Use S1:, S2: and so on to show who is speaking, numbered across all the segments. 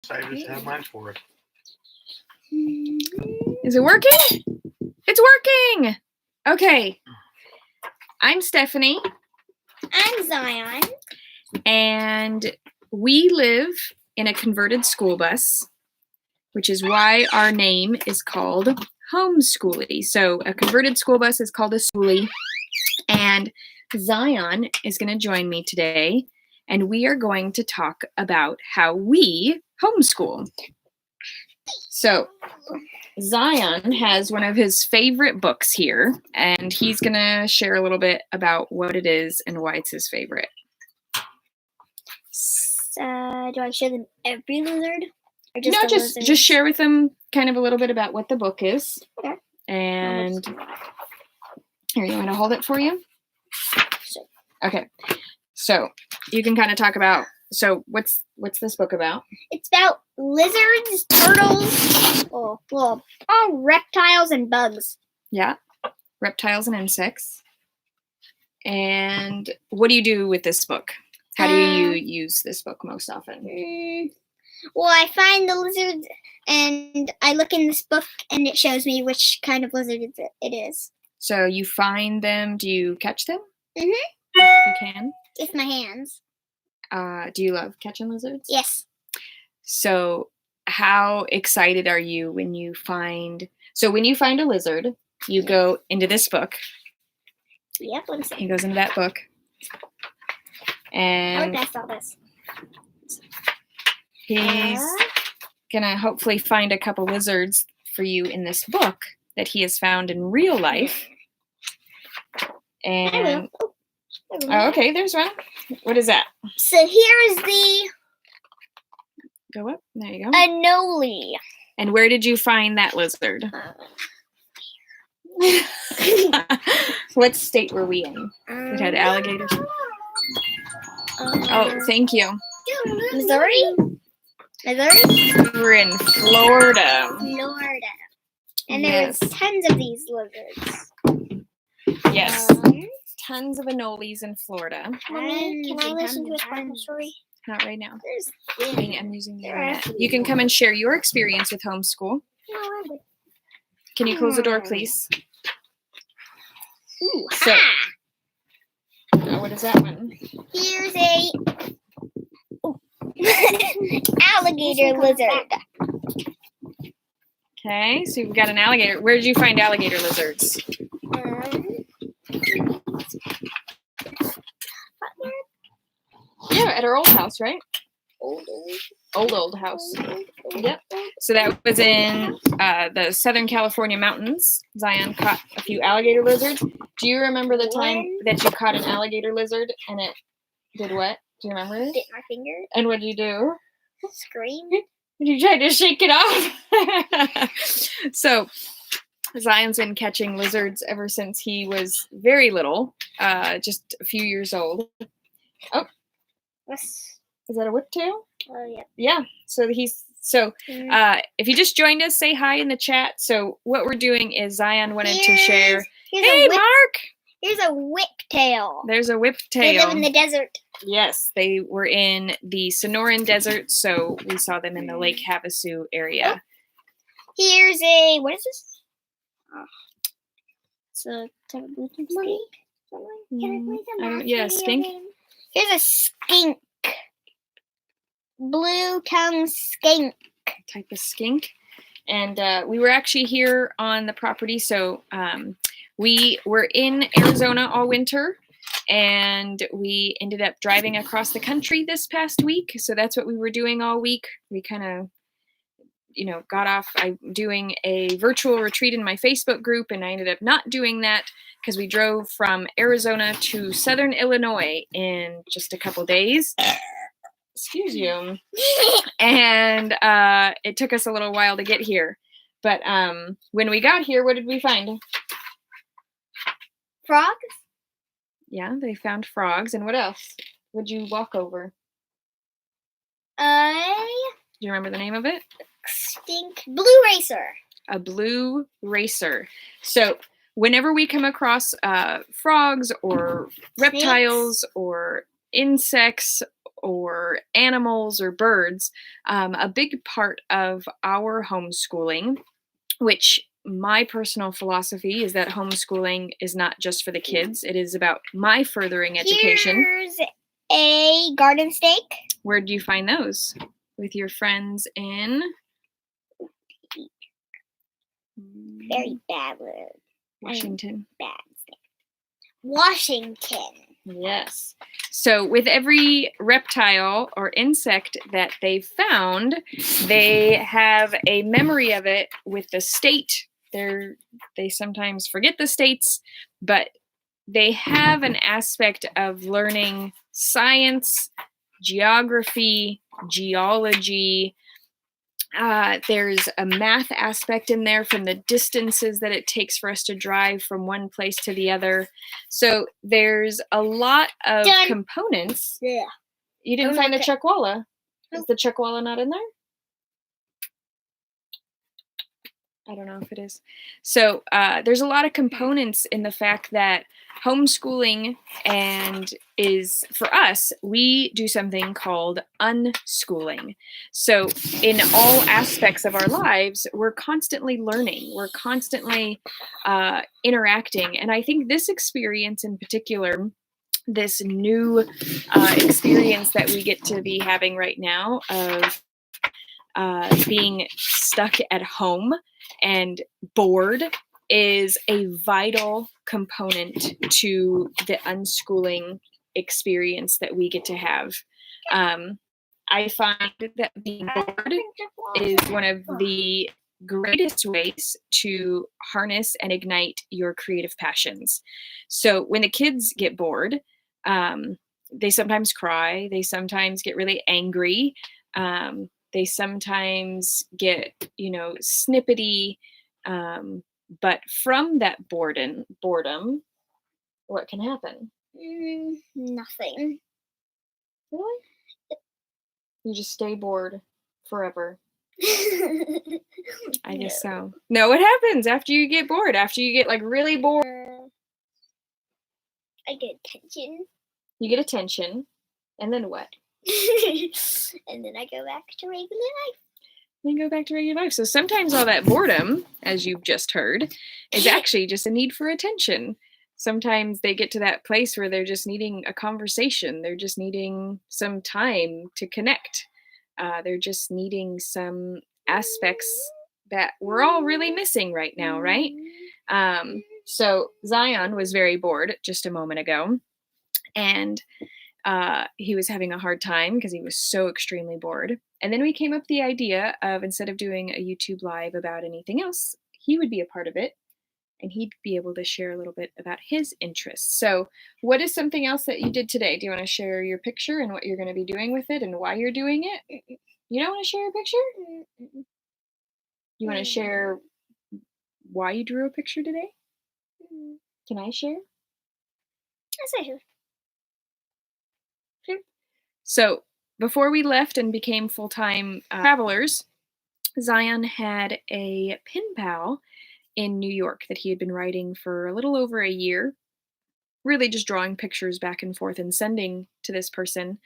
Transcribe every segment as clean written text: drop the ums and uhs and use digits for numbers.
S1: Excited to have mine for it.
S2: Is it working? It's working! Okay. I'm Stephanie.
S3: I'm Zion.
S2: And we live in a converted school bus, which is why our name is called HomeSkoolie. So a converted school bus is called a schoolie. And Zion is going to join me today, and we are going to talk about how we homeschool. So Zion has one of his favorite books here, and he's going to share a little bit about what it is and why it's his favorite.
S3: Do I show them every lizard? Or
S2: just share with them kind of a little bit about what the book is.
S3: Okay.
S2: And here, you want to hold it for you?
S3: Sure.
S2: Okay. So you can kind of talk about, so what's this book about?
S3: It's about lizards, turtles, all reptiles and bugs.
S2: Yeah. Reptiles and insects. And what do you do with this book? How do you use this book most often?
S3: Well, I find the lizards and I look in this book and it shows me which kind of lizard it is.
S2: So you find them. Do you catch them?
S3: Mm-hmm.
S2: You can?
S3: With my hands.
S2: Do you love catching lizards?
S3: Yes.
S2: So how excited are you when you find a lizard, you go into this book.
S3: Yep, let me see.
S2: He goes into that book. And
S3: I saw this.
S2: He's gonna hopefully find a couple lizards for you in this book that he has found in real life. And
S3: I will.
S2: Oh, okay, there's one. What is that?
S3: So here's the
S2: Go up. There you go.
S3: Anole.
S2: And where did you find that lizard? What state were we in? It had alligators. Oh, thank you.
S3: Missouri?
S2: We're in Florida.
S3: And there's tons of these lizards.
S2: Yes. Tons of anoles in Florida.
S3: Mommy, can I listen to a Spartan story?
S2: Not right now. I'm using the internet. You can come and share your experience with homeschool.
S3: No, I would.
S2: Can you close the door, please?
S3: Ooh,
S2: So, what is that one?
S3: Here's a alligator lizard.
S2: Okay, so you've got an alligator. Where did you find alligator lizards? Yeah, at our old house, right? Old house. Yep. So that was in the Southern California mountains. Zion caught a few alligator lizards. Do you remember the time that you caught an alligator lizard and it did what? Do you remember it?
S3: Bit my finger.
S2: And what did you do?
S3: Scream.
S2: You tried to shake it off. So Zion's been catching lizards ever since he was very little, just a few years old. Oh. Is that a whiptail?
S3: Oh, yeah.
S2: Yeah. So if you just joined us, say hi in the chat. So what we're doing is Zion wanted to share. Hey, Mark!
S3: Here's a whiptail.
S2: There's a whiptail.
S3: They live in the desert.
S2: Yes, they were in the Sonoran Desert, so we saw them in the Lake Havasu area.
S3: Here's a, what is this? It's a type of blue skink.
S2: Skink.
S3: Here's a skink. Blue tongue skink.
S2: Type of skink. And we were actually here on the property, so we were in Arizona all winter, and we ended up driving across the country this past week. So that's what we were doing all week. We kind of, got off. I'm doing a virtual retreat in my Facebook group, and I ended up not doing that because we drove from Arizona to Southern Illinois in just a couple days. Excuse you. And it took us a little while to get here. But when we got here, what did we find?
S3: Frogs?
S2: Yeah, they found frogs. And what else would you walk over? Do you remember the name of it?
S3: Skink. Blue racer.
S2: A blue racer. So whenever we come across frogs or reptiles or insects or animals or birds. A big part of our homeschooling, which my personal philosophy is that homeschooling is not just for the kids. It is about my furthering education.
S3: Here's a garden stake.
S2: Where do you find those? With your friends in?
S3: Very bad word.
S2: Washington.
S3: Bad. Washington.
S2: Yes. So with every reptile or insect that they've found, they have a memory of it with the state. They sometimes forget the states, but they have an aspect of learning science, geography, geology. There's a math aspect in there from the distances that it takes for us to drive from one place to the other. So there's a lot of components.
S3: Yeah.
S2: You didn't find the chuckwalla? Is the chuckwalla not in there? I don't know if it is. So there's a lot of components in the fact that homeschooling is for us, we do something called unschooling. So in all aspects of our lives, we're constantly learning, we're constantly interacting. And I think this experience in particular, this new experience that we get to be having right now of being stuck at home and bored is a vital component to the unschooling experience that we get to have. I find that being bored is one of the greatest ways to harness and ignite your creative passions. So when the kids get bored, they sometimes cry, they sometimes get really angry, they sometimes get, snippety, but from that boredom, what can happen?
S3: Nothing.
S2: Really? You just stay bored forever. I guess so. No, what happens after you get bored? After you get really bored?
S3: I get attention.
S2: You get attention, and then what?
S3: And then I go back to regular life.
S2: Then go back to regular life. So sometimes all that boredom, as you've just heard, is actually just a need for attention. Sometimes they get to that place where they're just needing a conversation. They're just needing some time to connect. They're just needing some aspects that we're all really missing right now, right? So Zion was very bored just a moment ago, and he was having a hard time because he was so extremely bored. And then we came up with the idea of, instead of doing a YouTube live about anything else, he would be a part of it and he'd be able to share a little bit about his interests. So what is something else that you did today? Do you want to share your picture and what you're going to be doing with it and why you're doing it? You don't want to share your picture? You want to share why you drew a picture today? Can I share?
S3: Yes, I do.
S2: Sure. So before we left and became full-time travelers, Zion had a pen pal in New York that he had been writing for a little over a year, really just drawing pictures back and forth and sending to this person.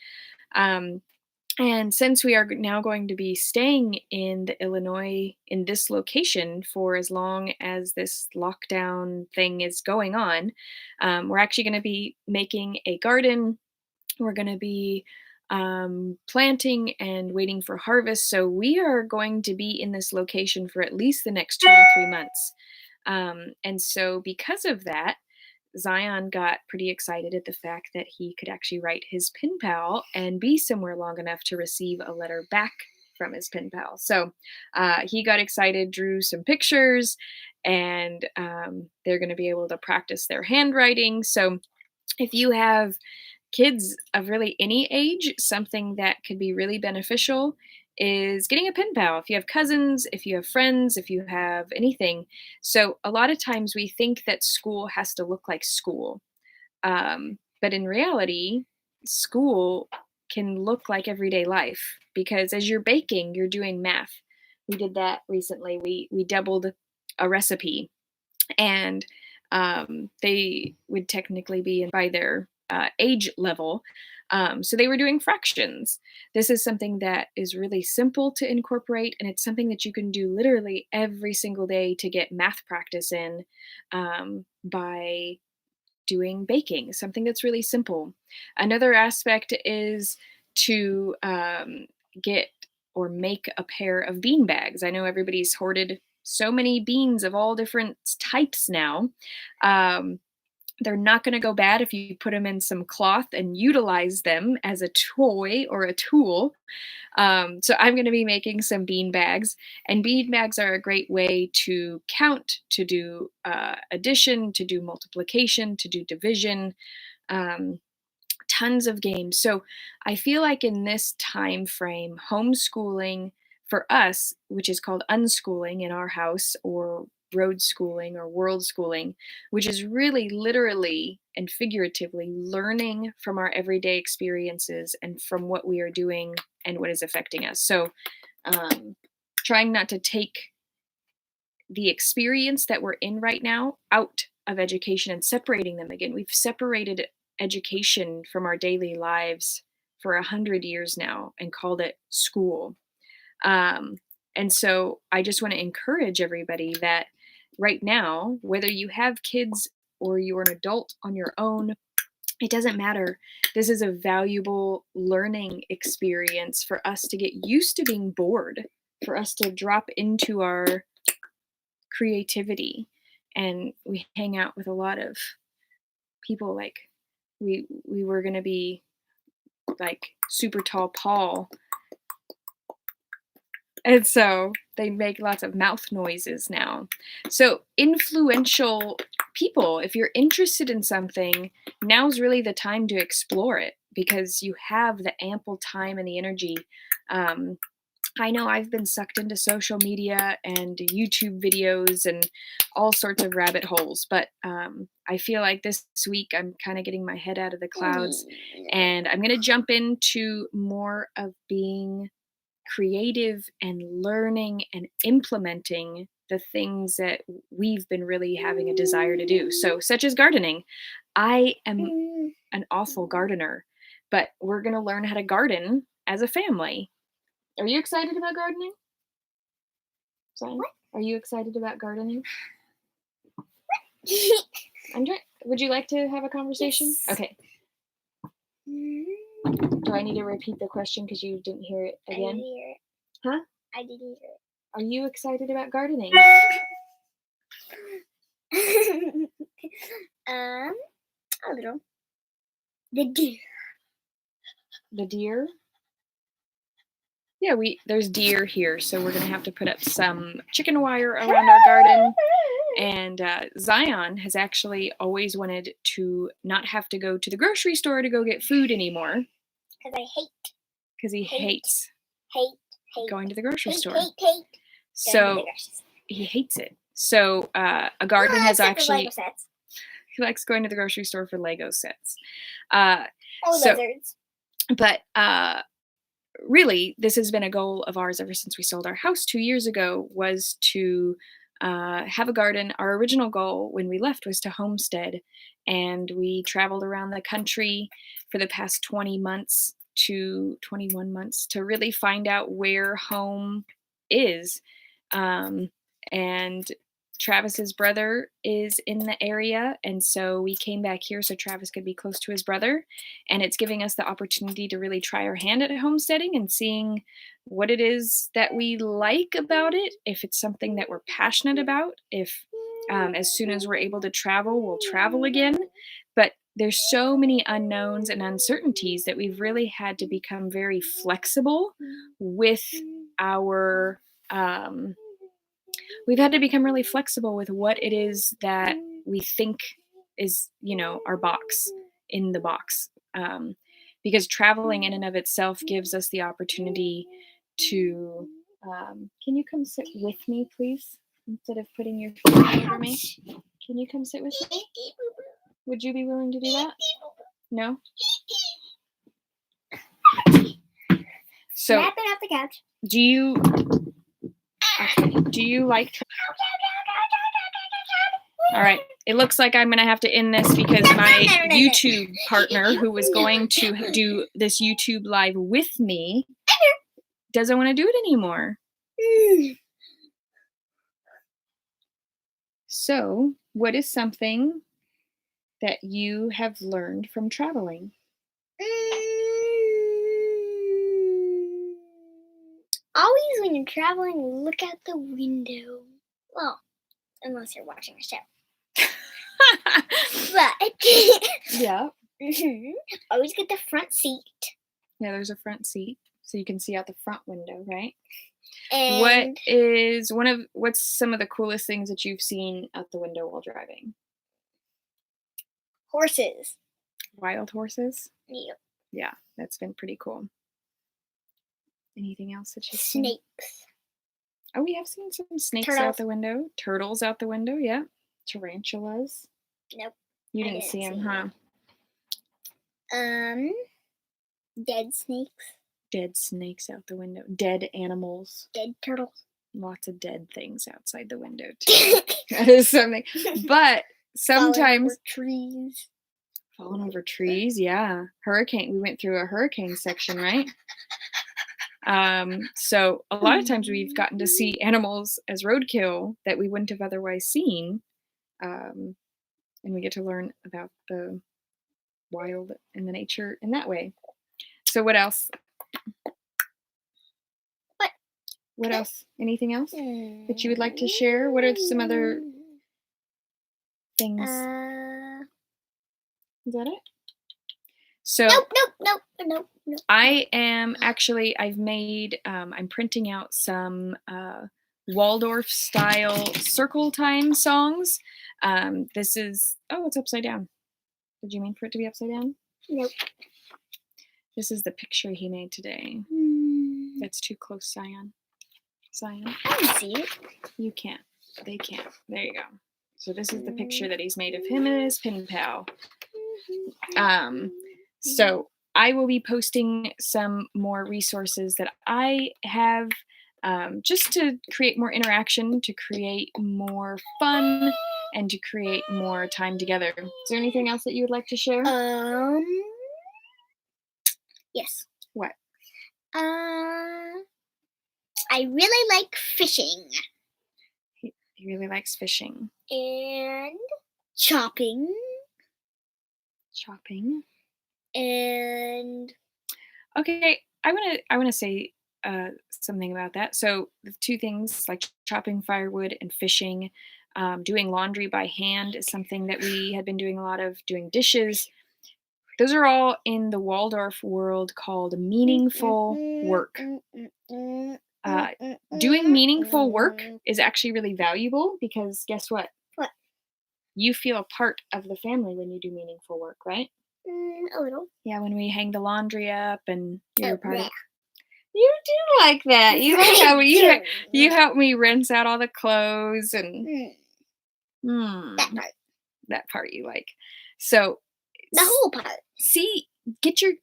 S2: And since we are now going to be staying in the Illinois, in this location for as long as this lockdown thing is going on, we're actually going to be making a garden. We're going to be planting and waiting for harvest. So we are going to be in this location for at least the next 2 or 3 months. And so because of that, Zion got pretty excited at the fact that he could actually write his pen pal and be somewhere long enough to receive a letter back from his pen pal. So he got excited, drew some pictures, and they're going to be able to practice their handwriting. So if you have kids of really any age, something that could be really beneficial is getting a pen pal. If you have cousins, if you have friends, if you have anything. So a lot of times we think that school has to look like school. But in reality, school can look like everyday life, because as you're baking, you're doing math. We did that recently. We doubled a recipe, and they would technically be by their age level. So they were doing fractions. This is something that is really simple to incorporate, and it's something that you can do literally every single day to get math practice in, by doing baking, something that's really simple. Another aspect is to get or make a pair of bean bags. I know everybody's hoarded so many beans of all different types now. They're not going to go bad if you put them in some cloth and utilize them as a toy or a tool. So I'm going to be making some bean bags, and bean bags are a great way to count, to do addition, to do multiplication, to do division, tons of games. So I feel like in this time frame, homeschooling for us, which is called unschooling in our house, or road schooling or world schooling, which is really literally and figuratively learning from our everyday experiences and from what we are doing and what is affecting us. So trying not to take the experience that we're in right now out of education and separating them again. We've separated education from our daily lives for 100 years now and called it school. And so I just want to encourage everybody that right now, whether you have kids or you're an adult on your own, it doesn't matter. This is a valuable learning experience for us to get used to being bored, for us to drop into our creativity. And we hang out with a lot of people, like we were going to be like super tall Paul. And so they make lots of mouth noises now. So influential people, if you're interested in something, now's really the time to explore it, because you have the ample time and the energy. I know I've been sucked into social media and YouTube videos and all sorts of rabbit holes, but I feel like this week I'm kind of getting my head out of the clouds, and I'm going to jump into more of being creative and learning and implementing the things that we've been really having a desire to do. So, such as gardening. I am an awful gardener, but we're going to learn how to garden as a family. Are you excited about gardening? Zion, are you excited about gardening? Would you like to have a conversation? Yes. Okay. Do I need to repeat the question because you didn't hear it again?
S3: I didn't hear it.
S2: Huh?
S3: I didn't hear it.
S2: Are you excited about gardening?
S3: A little. The deer.
S2: The deer? Yeah, there's deer here, so we're gonna have to put up some chicken wire around our garden. And Zion has actually always wanted to not have to go to the grocery store to go get food anymore.
S3: Because I hate.
S2: Because he hates going to the grocery store.
S3: Hate.
S2: So he hates it. So a garden has actually. He likes going to the grocery store for Lego sets.
S3: Lizards.
S2: But really, this has been a goal of ours ever since we sold our house 2 years ago, was to have a garden. Our original goal when we left was to homestead, and we traveled around the country for the past 21 months to really find out where home is. And Travis's brother is in the area, and so we came back here so Travis could be close to his brother, and it's giving us the opportunity to really try our hand at homesteading and seeing what it is that we like about it, if it's something that we're passionate about, if as soon as we're able to travel, we'll travel again. But there's so many unknowns and uncertainties that we've really had to become very flexible with our we've had to become really flexible with what it is that we think is, our box in the box. Because traveling in and of itself gives us the opportunity to, can you come sit with me, please? Instead of putting your feet over me. Can you come sit with me? Would you be willing to do that? No? So,
S3: snapping off the couch.
S2: Do you like... All right. it looks like I'm going to have to end this because my YouTube partner, who was going to do this YouTube live with me, doesn't want to do it anymore. So, what is something that you have learned from traveling?
S3: Always when you're traveling, look out the window. Well, unless you're watching a show. But
S2: Yeah.
S3: Always get the front seat.
S2: Yeah, there's a front seat, so you can see out the front window, right?
S3: And
S2: What's some of the coolest things that you've seen out the window while driving?
S3: horses.
S2: Wild horses?
S3: Yep.
S2: Yeah, that's been pretty cool. Anything else that you've seen?
S3: Snakes.
S2: Oh, we have seen some snakes
S3: Turtles.
S2: out the window. Turtles out the window, yeah. Tarantulas.
S3: Nope.
S2: You
S3: I
S2: didn't see them,
S3: see
S2: huh?
S3: Dead snakes.
S2: Dead snakes out the window. Dead animals.
S3: Dead turtles.
S2: Lots of dead things outside the window, too. That is something. But sometimes
S3: trees.
S2: falling over trees, yeah. We went through a hurricane section, right? So a lot of times we've gotten to see animals as roadkill that we wouldn't have otherwise seen. And we get to learn about the wild and the nature in that way. So what else? What else? Anything else that you would like to share? What are some other things? Is that it? So
S3: Nope.
S2: I'm printing out some Waldorf style circle time songs. It's upside down. Did you mean for it to be upside down?
S3: Nope.
S2: This is the picture he made today. That's too close, Zion.
S3: I can see it.
S2: You can't. They can't. There you go. So this is the picture that he's made of him and his pen pal. So I will be posting some more resources that I have just to create more interaction, to create more fun, and to create more time together. Is there anything else that you would like to share?
S3: Yes.
S2: What?
S3: I really like fishing.
S2: He really likes fishing.
S3: And chopping. And
S2: okay, I want to say something about that. So the two things, like chopping firewood and fishing, doing laundry by hand is something that we had been doing a lot of. Doing dishes, those are all in the Waldorf world called meaningful work. Doing meaningful work is actually really valuable because guess what?
S3: What?
S2: You feel a part of the family when you do meaningful work, right?
S3: A little.
S2: Yeah, when we hang the laundry up and you're part of.
S3: Yeah.
S2: You do like that. You like how you help me rinse out all the clothes and that part you like. So
S3: the whole part.
S2: See, get your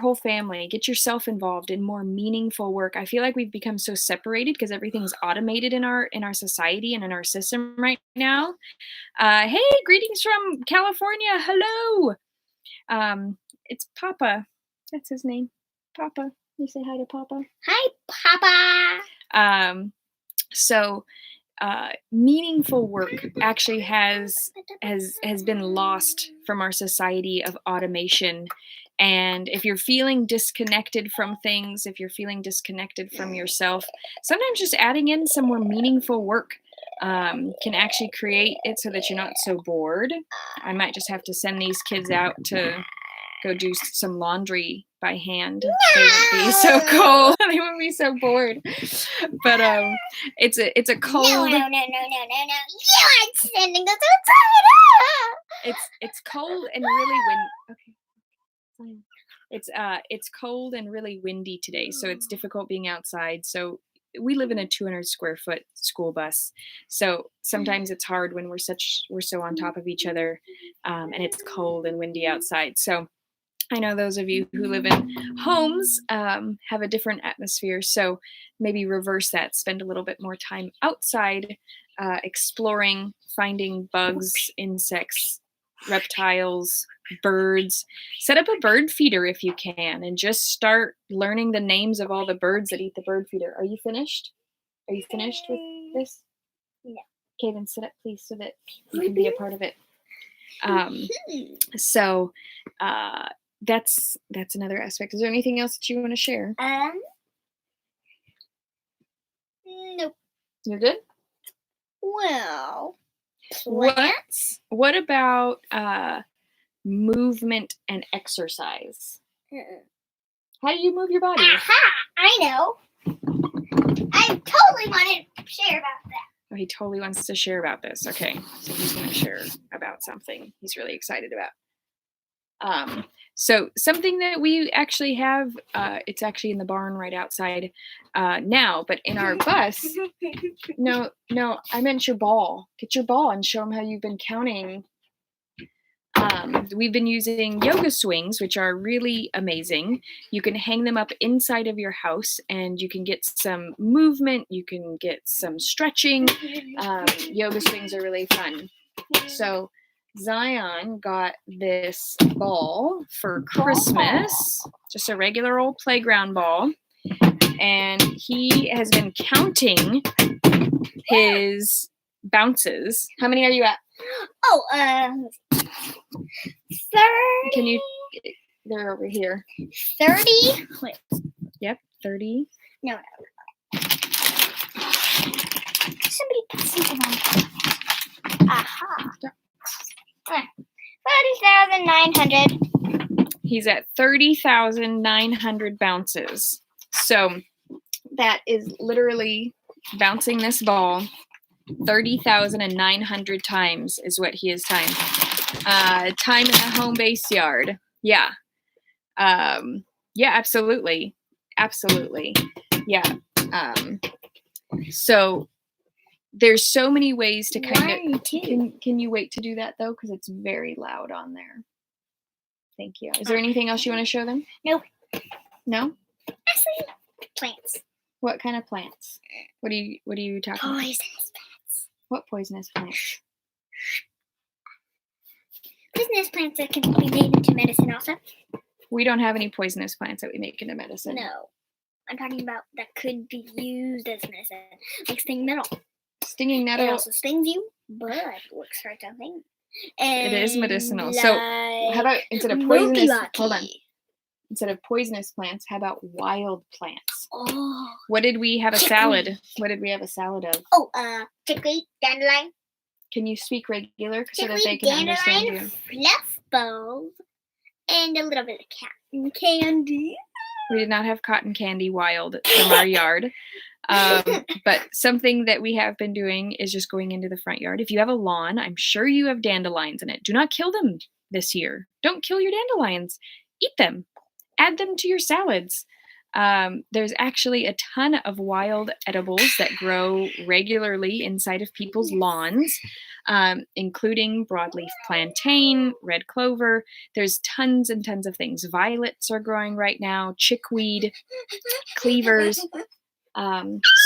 S2: whole family, get yourself involved in more meaningful work. I feel like we've become so separated because everything's automated in our society and in our system right now. Hey, greetings from California. Hello. It's Papa. That's his name. Papa. You say hi to Papa.
S3: Hi, Papa.
S2: So meaningful work actually has been lost from our society of automation. And if you're feeling disconnected from things, if you're feeling disconnected from yourself, sometimes just adding in some more meaningful work can actually create it so that you're not so bored. I might just have to send these kids out to go do some laundry by hand. They wouldn't be so cold. They wouldn't be so bored. But it's a cold.
S3: No. You aren't sending us outside.
S2: It's cold and really windy. Okay. It's cold and really windy today, so it's difficult being outside. So we live in a 200 square foot school bus, so sometimes it's hard when we're so on top of each other, and it's cold and windy outside. So I know those of you who live in homes have a different atmosphere, so maybe reverse that. Spend a little bit more time outside, exploring, finding bugs, insects, reptiles, birds. Set up a bird feeder if you can, and just start learning the names of all the birds that eat the bird feeder. Are you finished? Are you finished with this?
S3: No.
S2: Okay, then sit up, please, so that you can be a part of it. So that's another aspect. Is there anything else that you want to share?
S3: Nope.
S2: You're good?
S3: Well, plants?
S2: What about movement and exercise? How do you move your body?
S3: Aha! I know. I totally wanted to share about that.
S2: Oh, he totally wants to share about this. Okay, so he's going to share about something he's really excited about. So something that we actually have, it's actually in the barn right outside now, but in our bus, no, I meant your ball. Get your ball and show them how you've been counting. We've been using yoga swings, which are really amazing. You can hang them up inside of your house and you can get some movement. You can get some stretching. Yoga swings are really fun. So Zion got this ball for Christmas, just a regular old playground ball. And he has been counting his bounces. How many are you at?
S3: Oh, 30.
S2: Can you? They're over here.
S3: 30. Wait.
S2: Yep, 30.
S3: No. Somebody put something on. Aha. 30,900.
S2: He's at 30,900 bounces. So that is literally bouncing this ball 30,900 times is what he has timed. Time in the home base yard. Yeah. Yeah, absolutely. Absolutely. Yeah. So there's so many ways to kind of, can you wait to do that though? Because it's very loud on there. Thank you. Is there anything else you want to show them?
S3: Nope.
S2: No?
S3: Actually, plants.
S2: What kind of plants? What are you talking about?
S3: Poisonous plants.
S2: What poisonous plants?
S3: Poisonous plants that can be made into medicine also.
S2: We don't have any poisonous plants that we make into medicine.
S3: No. I'm talking about that could be used as medicine. Like stinging nettle.
S2: Stinging nettle.
S3: It also stings you, but looks for something. And
S2: it is medicinal. So how about instead of poisonous, hold on. Instead of poisonous plants, how about wild plants?
S3: Oh.
S2: What did we have a salad? What did we have a salad of?
S3: Oh, chickweed, dandelion.
S2: Can you speak regular so that
S3: Chickweed,
S2: they can understand you?
S3: Fluff balls, and a little bit of cotton candy.
S2: We did not have cotton candy wild from our yard. But something that we have been doing is just going into the front yard. If you have a lawn, I'm sure you have dandelions in it. Do not kill them this year. Don't kill your dandelions. Eat them. Add them to your salads. There's actually a ton of wild edibles that grow regularly inside of people's lawns, including broadleaf plantain, red clover. There's tons and tons of things. Violets are growing right now, chickweed, cleavers.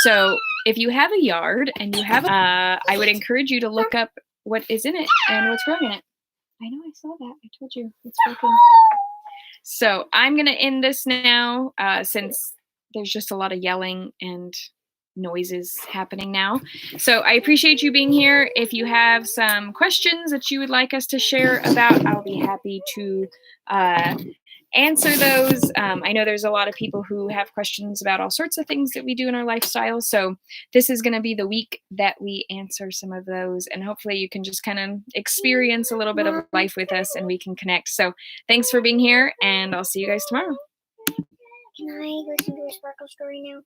S2: So if you have a yard and you have, I would encourage you to look up what is in it and what's growing in it. I know I saw that. I told you it's working. So I'm going to end this now since there's just a lot of yelling and noises happening now. So I appreciate you being here. If you have some questions that you would like us to share about, I'll be happy to answer those. I know there's a lot of people who have questions about all sorts of things that we do in our lifestyle. So this is going to be the week that we answer some of those. And hopefully you can just kind of experience a little bit of life with us and we can connect. So thanks for being here and I'll see you guys tomorrow.
S3: Can I listen to a sparkle story now?